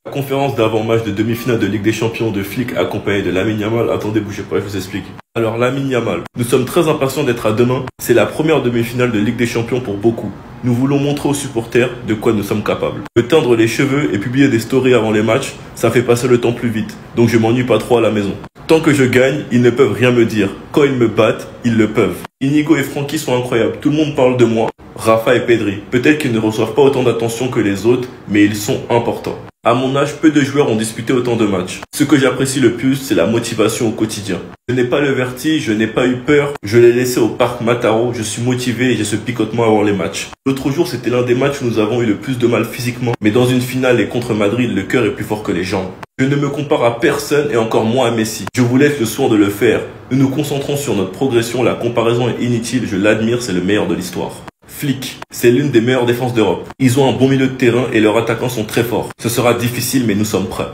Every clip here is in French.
La conférence d'avant-match de demi-finale de Ligue des Champions de Flick accompagné de Lamine Yamal. Attendez, bougez pas, je vous explique. Alors Lamine Yamal, nous sommes très impatients d'être à demain. C'est la première demi-finale de Ligue des Champions pour beaucoup. Nous voulons montrer aux supporters de quoi nous sommes capables. Me teindre les cheveux et publier des stories avant les matchs, ça fait passer le temps plus vite. Donc je m'ennuie pas trop à la maison. Tant que je gagne, ils ne peuvent rien me dire. Quand ils me battent, ils le peuvent. Inigo et Francky sont incroyables. Tout le monde parle de moi. Rafa et Pedri. Peut-être qu'ils ne reçoivent pas autant d'attention que les autres, mais ils sont importants. À mon âge, peu de joueurs ont disputé autant de matchs. Ce que j'apprécie le plus, c'est la motivation au quotidien. Je n'ai pas le vertige, je n'ai pas eu peur. Je l'ai laissé au parc Mataro. Je suis motivé et j'ai ce picotement avant les matchs. L'autre jour, c'était l'un des matchs où nous avons eu le plus de mal physiquement. Mais dans une finale et contre Madrid, le cœur est plus fort que les jambes. Je ne me compare à personne et encore moins à Messi. Je vous laisse le soin de le faire. Nous nous concentrons sur notre progression. La comparaison est inutile. Je l'admire, c'est le meilleur de l'histoire. Flick, c'est l'une des meilleures défenses d'Europe. Ils ont un bon milieu de terrain et leurs attaquants sont très forts. Ce sera difficile mais nous sommes prêts.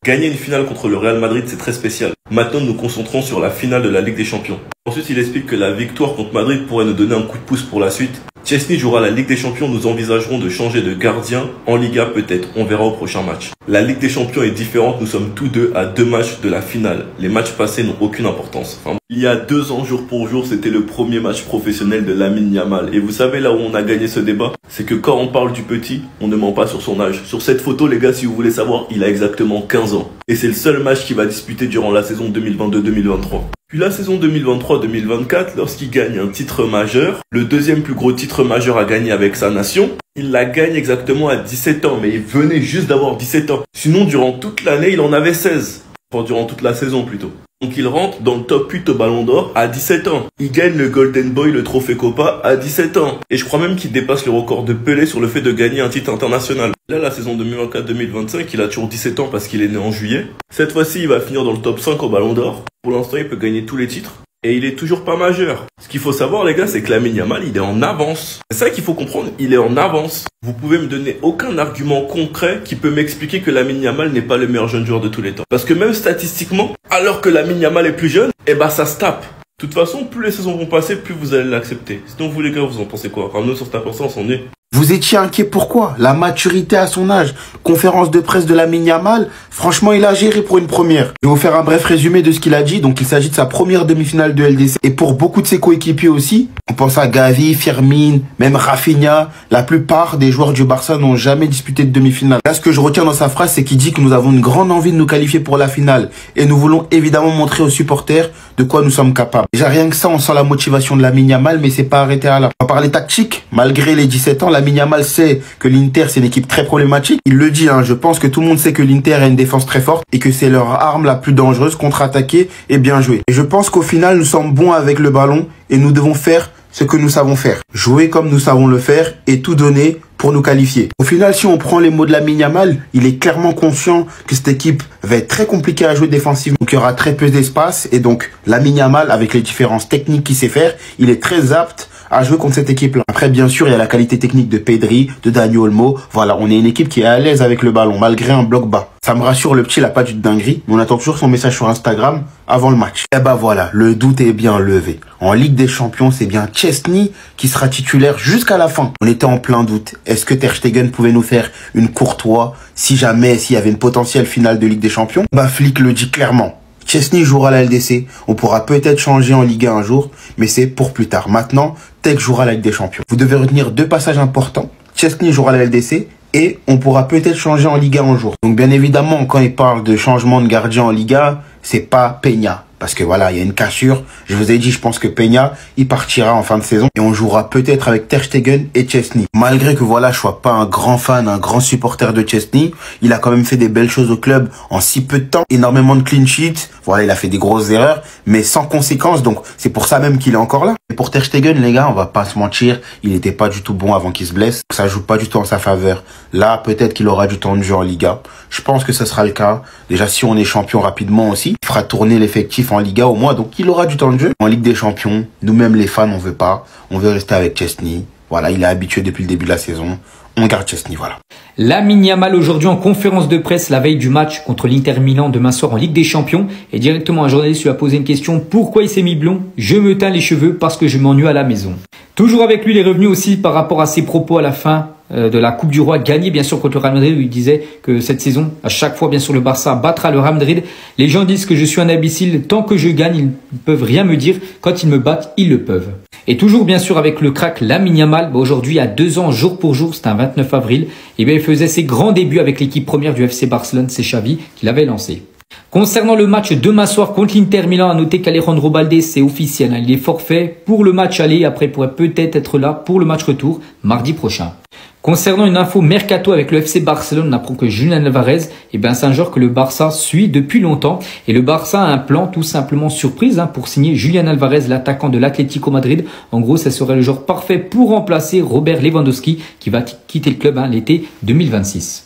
Gagner une finale contre le Real Madrid, c'est très spécial. Maintenant, nous nous concentrons sur la finale de la Ligue des Champions. Ensuite, il explique que la victoire contre Madrid pourrait nous donner un coup de pouce pour la suite. Chesney jouera la Ligue des Champions, nous envisagerons de changer de gardien. En Liga, peut-être, on verra au prochain match. La Ligue des Champions est différente, nous sommes tous deux à 2 matchs de la finale. Les matchs passés n'ont aucune importance. Il y a 2 ans, jour pour jour, c'était le premier match professionnel de Lamine Yamal. Et vous savez là où on a gagné ce débat? C'est que quand on parle du petit, on ne ment pas sur son âge. Sur cette photo, les gars, si vous voulez savoir, il a exactement 15 ans. Et c'est le seul match qu'il va disputer durant la saison 2022-2023. Puis la saison 2023-2024, lorsqu'il gagne un titre majeur, le deuxième plus gros titre majeur à gagner avec sa nation, il la gagne exactement à 17 ans, mais il venait juste d'avoir 17 ans. Sinon, durant toute l'année, il en avait 16. Enfin, durant toute la saison plutôt. Donc il rentre dans le top 8 au Ballon d'Or à 17 ans. Il gagne le Golden Boy, le trophée Copa à 17 ans. Et je crois même qu'il dépasse le record de Pelé sur le fait de gagner un titre international. Là, la saison 2024-2025, il a toujours 17 ans parce qu'il est né en juillet. Cette fois-ci, il va finir dans le top 5 au Ballon d'Or. Pour l'instant, il peut gagner tous les titres. Et il est toujours pas majeur. Ce qu'il faut savoir, les gars, c'est que Lamine Yamal, il est en avance. C'est ça qu'il faut comprendre, il est en avance. Vous pouvez me donner aucun argument concret qui peut m'expliquer que Lamine Yamal n'est pas le meilleur jeune joueur de tous les temps. Parce que même statistiquement, alors que Lamine Yamal est plus jeune, eh ben ça se tape. De toute façon, plus les saisons vont passer, plus vous allez l'accepter. Sinon, vous les gars, vous en pensez quoi? Ramenez sur cette personne, on s'en est. Vous étiez inquiet pourquoi? La maturité à son âge. Conférence de presse de Lamine Yamal. Franchement, il a géré pour une première. Je vais vous faire un bref résumé de ce qu'il a dit. Donc, il s'agit de sa première demi-finale de LDC. Et pour beaucoup de ses coéquipiers aussi, on pense à Gavi, Firmine, même Rafinha. La plupart des joueurs du Barça n'ont jamais disputé de demi-finale. Là, ce que je retiens dans sa phrase, c'est qu'il dit que nous avons une grande envie de nous qualifier pour la finale. Et nous voulons évidemment montrer aux supporters de quoi nous sommes capables. Déjà, rien que ça, on sent la motivation de Lamine Yamal, mais c'est pas arrêté à là. On va parler tactique. Malgré les 17 ans, Lamine Yamal sait que l'Inter, c'est une équipe très problématique. Il le dit, je pense que tout le monde sait que l'Inter a une défense très forte et que c'est leur arme la plus dangereuse, contre-attaquer et bien jouer. Et je pense qu'au final, nous sommes bons avec le ballon et nous devons faire ce que nous savons faire. Jouer comme nous savons le faire et tout donner pour nous qualifier. Au final, si on prend les mots de Lamine Yamal, il est clairement conscient que cette équipe va être très compliquée à jouer défensivement. Donc il y aura très peu d'espace et donc Lamine Yamal, avec les différences techniques qu'il sait faire, il est très apte à jouer contre cette équipe-là. Après, bien sûr, il y a la qualité technique de Pedri, de Dani Olmo. Voilà, on est une équipe qui est à l'aise avec le ballon, malgré un bloc bas. Ça me rassure, le petit, il a pas du dinguerie, mais on attend toujours son message sur Instagram avant le match. Et bah voilà, le doute est bien levé. En Ligue des Champions, c'est bien Chesney qui sera titulaire jusqu'à la fin. On était en plein doute. Est-ce que Ter Stegen pouvait nous faire une Courtois si jamais, s'il y avait une potentielle finale de Ligue des Champions? Bah, Flick le dit clairement. Chesney jouera la LDC. On pourra peut-être changer en Ligue 1 un jour, mais c'est pour plus tard. Maintenant, Tech jouera la Ligue des Champions. Vous devez retenir 2 passages importants. Chesney jouera la LDC et on pourra peut-être changer en Ligue 1 un jour. Donc bien évidemment, quand il parle de changement de gardien en Ligue 1, c'est pas Peña. Parce que voilà, il y a une cassure. Je vous ai dit, je pense que Peña, il partira en fin de saison. Et on jouera peut-être avec Ter Stegen et Chesney. Malgré que voilà, je sois pas un grand fan, un grand supporter de Chesney, il a quand même fait des belles choses au club en si peu de temps. Énormément de clean sheets. Voilà, il a fait des grosses erreurs, mais sans conséquences. Donc, c'est pour ça même qu'il est encore là. Et pour Ter Stegen, les gars, on va pas se mentir, il était pas du tout bon avant qu'il se blesse. Ça joue pas du tout en sa faveur. Là, peut-être qu'il aura du temps de jeu en Liga. Je pense que ce sera le cas. Déjà, si on est champion rapidement aussi, il fera tourner l'effectif en Liga au moins, donc il aura du temps de jeu. En Ligue des Champions, nous-mêmes les fans, on veut pas. On veut rester avec Chesney. Voilà, il est habitué depuis le début de la saison. On garde Chesney, voilà. Lamine Yamal aujourd'hui en conférence de presse la veille du match contre l'Inter Milan demain soir en Ligue des Champions. Et directement un journaliste lui a posé une question. Pourquoi il s'est mis blond? Je me teins les cheveux parce que je m'ennuie à la maison. Toujours avec lui, il est revenu aussi par rapport à ses propos à la fin de la Coupe du Roi gagnée bien sûr contre le Real Madrid, où il disait que cette saison, à chaque fois bien sûr le Barça battra le Real Madrid. Les gens disent que je suis un imbécile, tant que je gagne, ils ne peuvent rien me dire. Quand ils me battent, ils le peuvent. Et toujours bien sûr avec le crack Lamine Yamal, aujourd'hui à 2 ans jour pour jour, c'était un 29 avril, et bien il faisait ses grands débuts avec l'équipe première du FC Barcelone, c'est Xavi qui l'avait lancé. Concernant le match demain soir contre l'Inter Milan, à noter qu'Alejandro Balde, c'est officiel, il est forfait pour le match aller, après il pourrait peut-être être là pour le match retour mardi prochain. Concernant une info mercato avec le FC Barcelone, on apprend que Julián Álvarez, c'est un joueur que le Barça suit depuis longtemps. Et le Barça a un plan tout simplement surprise pour signer Julián Álvarez, l'attaquant de l'Atlético Madrid. En gros, ça serait le joueur parfait pour remplacer Robert Lewandowski qui va quitter le club l'été 2026.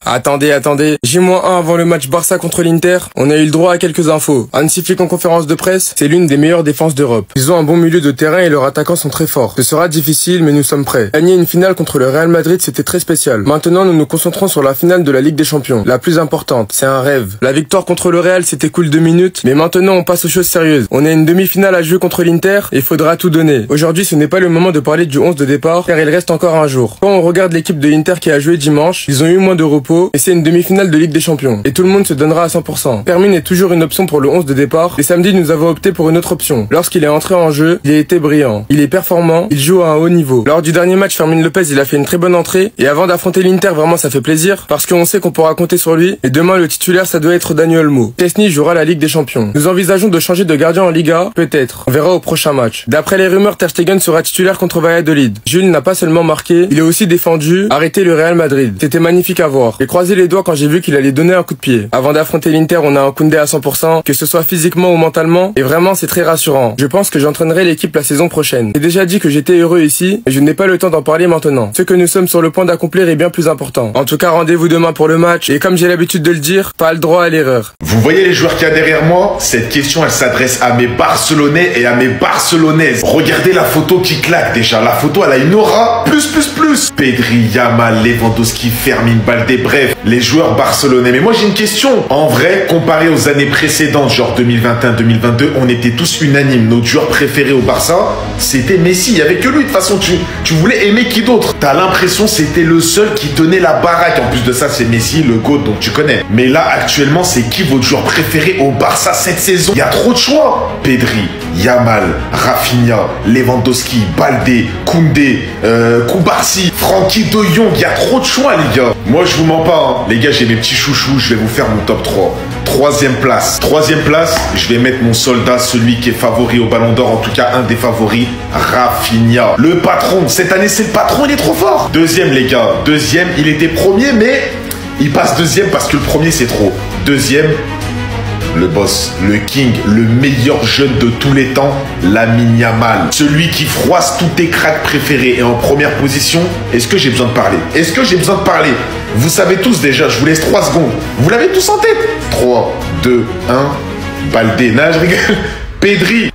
Attendez, J-1 avant le match Barça contre l'Inter, on a eu le droit à quelques infos. Hansi Flick en conférence de presse, c'est l'une des meilleures défenses d'Europe. Ils ont un bon milieu de terrain et leurs attaquants sont très forts. Ce sera difficile, mais nous sommes prêts. Gagner une finale contre le Real Madrid, c'était très spécial. Maintenant, nous nous concentrons sur la finale de la Ligue des Champions. La plus importante, c'est un rêve. La victoire contre le Real, c'était cool 2 minutes, mais maintenant on passe aux choses sérieuses. On a une demi-finale à jouer contre l'Inter et il faudra tout donner. Aujourd'hui, ce n'est pas le moment de parler du 11 de départ, car il reste encore un jour. Quand on regarde l'équipe de l'Inter qui a joué dimanche, ils ont eu moins de repos, et c'est une demi-finale de Ligue des Champions. Et tout le monde se donnera à 100%. Fermin est toujours une option pour le 11 de départ, et samedi nous avons opté pour une autre option. Lorsqu'il est entré en jeu, il a été brillant. Il est performant, il joue à un haut niveau. Lors du dernier match, Fermin Lopez, il a fait une très bonne entrée, et avant d'affronter l'Inter, vraiment ça fait plaisir, parce qu'on sait qu'on pourra compter sur lui, et demain le titulaire ça doit être Dani Olmo. Szczęsny jouera la Ligue des Champions. Nous envisageons de changer de gardien en Liga, peut-être. On verra au prochain match. D'après les rumeurs, Ter Stegen sera titulaire contre Valladolid. Jules n'a pas seulement marqué, il a aussi défendu, arrêté le Real Madrid. C'était magnifique à voir. J'ai croisé les doigts quand j'ai vu qu'il allait donner un coup de pied. Avant d'affronter l'Inter, on a un Koundé à 100%, que ce soit physiquement ou mentalement, et vraiment c'est très rassurant. Je pense que j'entraînerai l'équipe la saison prochaine. J'ai déjà dit que j'étais heureux ici, et je n'ai pas le temps d'en parler maintenant. Ce que nous sommes sur le point d'accomplir est bien plus important. En tout cas, rendez-vous demain pour le match, et comme j'ai l'habitude de le dire, pas le droit à l'erreur. Vous voyez les joueurs qu'il y a derrière moi? Cette question, elle s'adresse à mes Barcelonais et à mes Barcelonaises. Regardez la photo qui claque déjà. La photo, elle a une aura plus. Pedri, Yamal, Lewandowski, Fermin, Balde, bref, les joueurs barcelonais. Mais moi, j'ai une question. En vrai, comparé aux années précédentes, genre 2021-2022, on était tous unanimes. Notre joueur préféré au Barça, c'était Messi. Il n'y avait que lui. De toute façon, tu voulais aimer qui d'autre? T'as l'impression que c'était le seul qui tenait la baraque. En plus de ça, c'est Messi, le GOAT, donc tu connais. Mais là, actuellement, c'est qui votre joueur préféré au Barça cette saison? Il y a trop de choix. Pedri, Yamal, Rafinha, Lewandowski, Balde, Koundé, Koubarsi, Francky de Jong. Il y a trop de choix, les gars. Moi, je vous mens pas. Les gars, j'ai mes petits chouchous. Je vais vous faire mon top 3. Troisième place, je vais mettre mon soldat, celui qui est favori au Ballon d'Or, en tout cas un des favoris, Rafinha. Le patron, cette année c'est le patron, il est trop fort. Deuxième les gars, il était premier mais il passe deuxième parce que le premier c'est trop. Deuxième, le boss, le king, le meilleur jeune de tous les temps, Lamine Yamal. Celui qui froisse tous tes cracks préférés. Et en première position, est-ce que j'ai besoin de parler? Vous savez tous déjà, je vous laisse 3 secondes. Vous l'avez tous en tête? 3, 2, 1, Balde. Non, je rigole. Pedri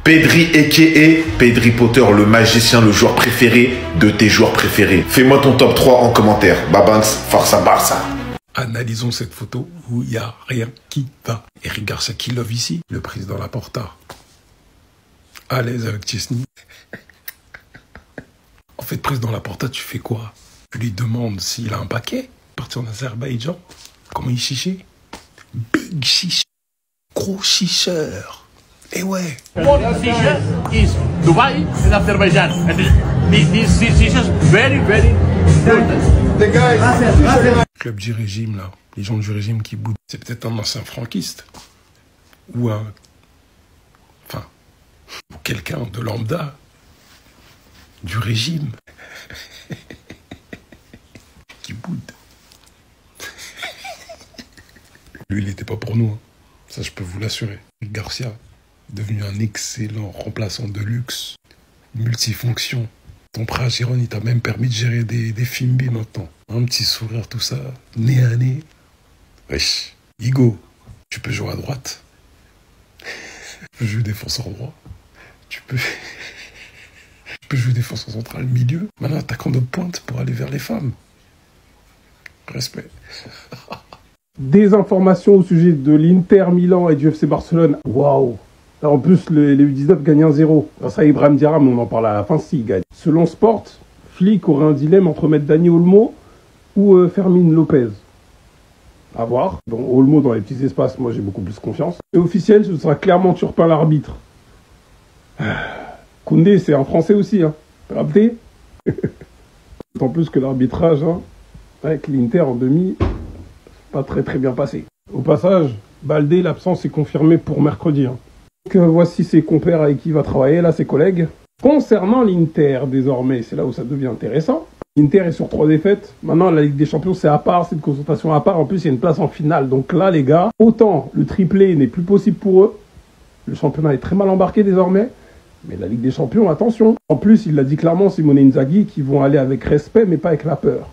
a.k.a. Pedri Potter, le magicien, le joueur préféré de tes joueurs préférés. Fais-moi ton top 3 en commentaire. Babans, Forza Barça. Analysons cette photo où il n'y a rien qui va. Eric Garcia qui love ici, le président Laporta. À l'aise avec Szczęsny. En fait, président Laporta, tu fais quoi? Tu lui demandes s'il a un paquet, partir en Azerbaïdjan. Comment il chichait? Big chicheur. Gros chicheur. Et ouais. One shisha is Dubai and Azerbaijan. And this shisha is very good. The guys. Club du régime, là. Les gens du régime qui boudent. C'est peut-être un ancien franquiste. Ou un... Enfin... Ou quelqu'un de lambda. Du régime. Qui boude. Lui, il n'était pas pour nous. Hein. Ça, je peux vous l'assurer. Garcia, devenu un excellent remplaçant de luxe, multifonction. Ton frère Jérôme, il t'a même permis de gérer des films B maintenant. Un petit sourire, tout ça, nez à nez. Wesh. Igo, tu peux jouer à droite. Tu peux jouer défenseur droit. Tu peux jouer défenseur central, milieu. Maintenant, attaquant de pointe pour aller vers les femmes. Respect. Des informations au sujet de l'Inter Milan et du FC Barcelone. Waouh! En plus, les U19 gagnent 1-0. Grâce à Ibrahim Diarra, mais on en parle à la fin s'il gagne. Selon Sport, Flick aurait un dilemme entre mettre Dani Olmo ou Fermin Lopez. À voir. Bon, Olmo dans les petits espaces, moi j'ai beaucoup plus confiance. Et officiel, ce sera clairement Turpin l'arbitre. Koundé, c'est un Français aussi, hein. Rappelez. D'autant plus que l'arbitrage, hein, avec l'Inter en demi, pas très bien passé. Au passage, Baldé, l'absence est confirmée pour mercredi. Hein. Donc voici ses compères avec qui il va travailler, là ses collègues. Concernant l'Inter, désormais, c'est là où ça devient intéressant. L'Inter est sur 3 défaites. Maintenant, la Ligue des Champions, c'est à part, c'est une concentration à part. En plus, il y a une place en finale. Donc là, les gars, autant le triplé n'est plus possible pour eux. Le championnat est très mal embarqué désormais. Mais la Ligue des Champions, attention. En plus, il l'a dit clairement, Simone Inzaghi, qu'ils vont aller avec respect, mais pas avec la peur.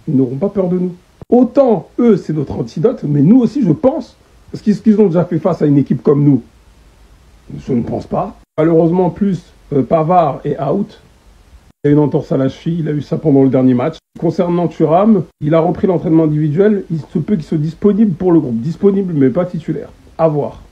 Ils n'auront pas peur de nous. Autant, eux, c'est notre antidote, mais nous aussi, je pense, parce qu'ils ont déjà fait face à une équipe comme nous. Je ne pense pas. Malheureusement, plus Pavard est out. Il a une entorse à la cheville, il a eu ça pendant le dernier match. Concernant Thuram, il a repris l'entraînement individuel. Il se peut qu'il soit disponible pour le groupe. Disponible, mais pas titulaire. À voir.